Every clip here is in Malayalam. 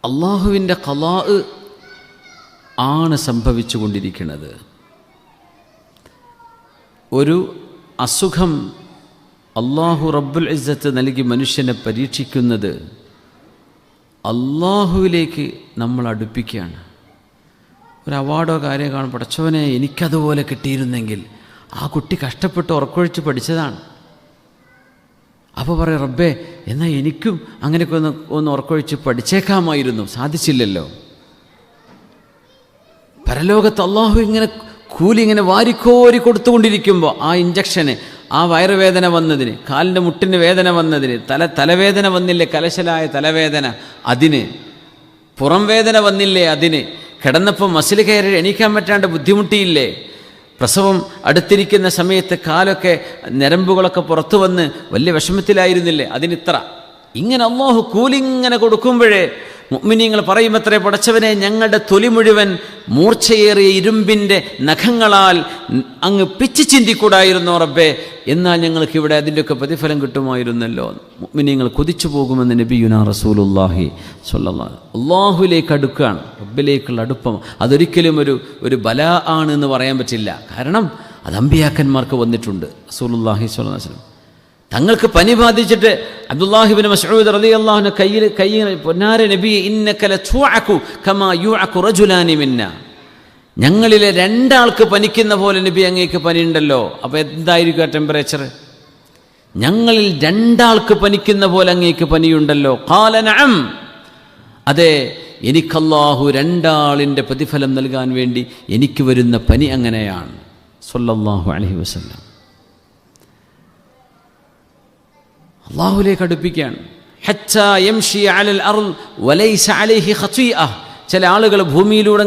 അള്ളാഹുവിൻ്റെ ഖളാ ആണ് സംഭവിച്ചു കൊണ്ടിരിക്കുന്നത്. ഒരു അസുഖം അള്ളാഹു റബ്ബുൽ ഇസ്സത്ത് നൽകി മനുഷ്യനെ പരീക്ഷിക്കുന്നത് അള്ളാഹുവിലേക്ക് നമ്മൾ അടുപ്പിക്കുകയാണ്. ഒരു അവാർഡോ കാര്യം കാണും, പടച്ചവനെ എനിക്കതുപോലെ കിട്ടിയിരുന്നെങ്കിൽ, ആ കുട്ടി കഷ്ടപ്പെട്ട് ഉറക്കൊഴിച്ച് പഠിച്ചതാണ്. അപ്പോൾ പറയും, റബ്ബേ എന്നാൽ എനിക്കും അങ്ങനെയൊക്കെ ഒന്ന് ഉറക്കൊഴിച്ച് പഠിച്ചേക്കാമായിരുന്നു, സാധിച്ചില്ലല്ലോ. പരലോകത്ത് അള്ളാഹു ഇങ്ങനെ കൂലി ഇങ്ങനെ വാരിക്കോരി കൊടുത്തുകൊണ്ടിരിക്കുമ്പോൾ ആ ഇഞ്ചക്ഷന്, ആ വയറുവേദന വന്നതിന്, കാലിൻ്റെ മുട്ടിന് വേദന വന്നതിന്, തലവേദന വന്നില്ലേ, കലശലായ തലവേദന അതിന്, പുറം വേദന വന്നില്ലേ അതിന്, കിടന്നപ്പോൾ മസിൽ കയറി എണീക്കാൻ പറ്റാണ്ട് ബുദ്ധിമുട്ടിയില്ലേ, പ്രസവം അടുത്തിരിക്കുന്ന സമയത്ത് കാലൊക്കെ ഞരമ്പുകളൊക്കെ പുറത്തു വന്ന് വലിയ വിഷമത്തിലായിരുന്നില്ലേ, അതിനിത്ര. ഇങ്ങനെ അല്ലാഹു കൂലിങ്ങനെ കൊടുക്കുമ്പോഴേ മുഅ്മിനീങ്ങൾ പറയുമത്രേ, പടച്ചവനെ ഞങ്ങളുടെ തൊലി മുഴുവൻ മൂർച്ചയേറിയ ഇരുമ്പിൻ്റെ നഖങ്ങളാൽ അങ്ങ് പിച്ചു ചിന്തിക്കൂടായിരുന്നോ റബ്ബേ, എന്നാൽ ഞങ്ങൾക്ക് ഇവിടെ അതിൻ്റെയൊക്കെ പ്രതിഫലം കിട്ടുമായിരുന്നല്ലോ. മുഅ്മിനീങ്ങൾ കൊതിച്ചു പോകുമെന്ന് നബിയുനാ റസൂലുള്ളാഹി സ്വല്ലല്ലാഹു അലൈഹി വസല്ലം. അല്ലാഹുവിലേക്ക് അടുക്കുകയാണ്, റബ്ബിലേക്കുള്ള അടുപ്പം. അതൊരിക്കലും ഒരു ബലാ ആണ് എന്ന് പറയാൻ പറ്റില്ല. കാരണം അത് അമ്പിയാക്കന്മാർക്ക് വന്നിട്ടുണ്ട്. റസൂലുള്ളാഹി സ്വല്ലല്ലാഹു അലൈഹി വസല്ലം തങ്ങൾക്ക് പനി ബാധിച്ചിട്ട് അബ്ദുല്ലാഹിബ്നു മസ്ഊദ് റളിയല്ലാഹു അൻഹു കയ്യിൽ പൊന്നാര നബി ഇന്നക ലതുഅകു കമാ യുഅകു റജുലാനി മിന്ന, ഞങ്ങളിലെ രണ്ടാൾക്ക് പനിക്കുന്ന പോലെ നബി അങ്ങേക്ക് പനിയുണ്ടല്ലോ. അപ്പോൾ എന്തായിരിക്കും ആ ടെമ്പറേച്ചർ? ഞങ്ങളിൽ രണ്ടാൾക്ക് പനിക്കുന്ന പോലെ അങ്ങേക്ക് പനിയുണ്ടല്ലോ. ഖാല നഅം, അതെ, എനിക്കല്ലാഹു രണ്ടാളിൻ്റെ പ്രതിഫലം നൽകാൻ വേണ്ടി എനിക്ക് വരുന്ന പനി അങ്ങനെയാണ്. സ്വല്ലല്ലാഹു അലൈഹി വസല്ലം അല്ലാഹുവിലേക്ക് അടുപ്പിക്കുകയാണ്. ഹത്താ യംശി അലൽ അർള് വലൈസ അലൈഹി ഖതീഅ, ചില ആളുകൾ ഭൂമിയിലൂടെ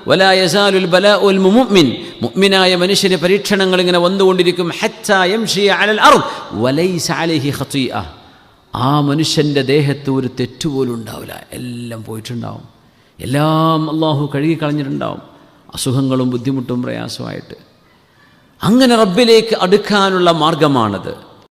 വലാ യസാലുൽ ബലാഉൽ മുഅ്മിൻ, മുഅ്മിനായ മനുഷ്യന് പരീക്ഷണങ്ങൾ ഇങ്ങനെ വന്നുകൊണ്ടിരിക്കും. ഹത്താ യംശി അലൽ അർള് വലൈസ അലൈഹി ഖതീഅ, ആ മനുഷ്യൻ്റെ ദേഹത്ത് ഒരു തെറ്റുപോലും ഉണ്ടാവില്ല, എല്ലാം പോയിട്ടുണ്ടാവും, എല്ലാം അല്ലാഹു കഴുകി കളഞ്ഞിട്ടുണ്ടാവും, അസുഖങ്ങളും ബുദ്ധിമുട്ടും പ്രയാസമായിട്ട്. അങ്ങനെ റബ്ബിലേക്ക് അടുക്കാനുള്ള മാർഗമാണത്.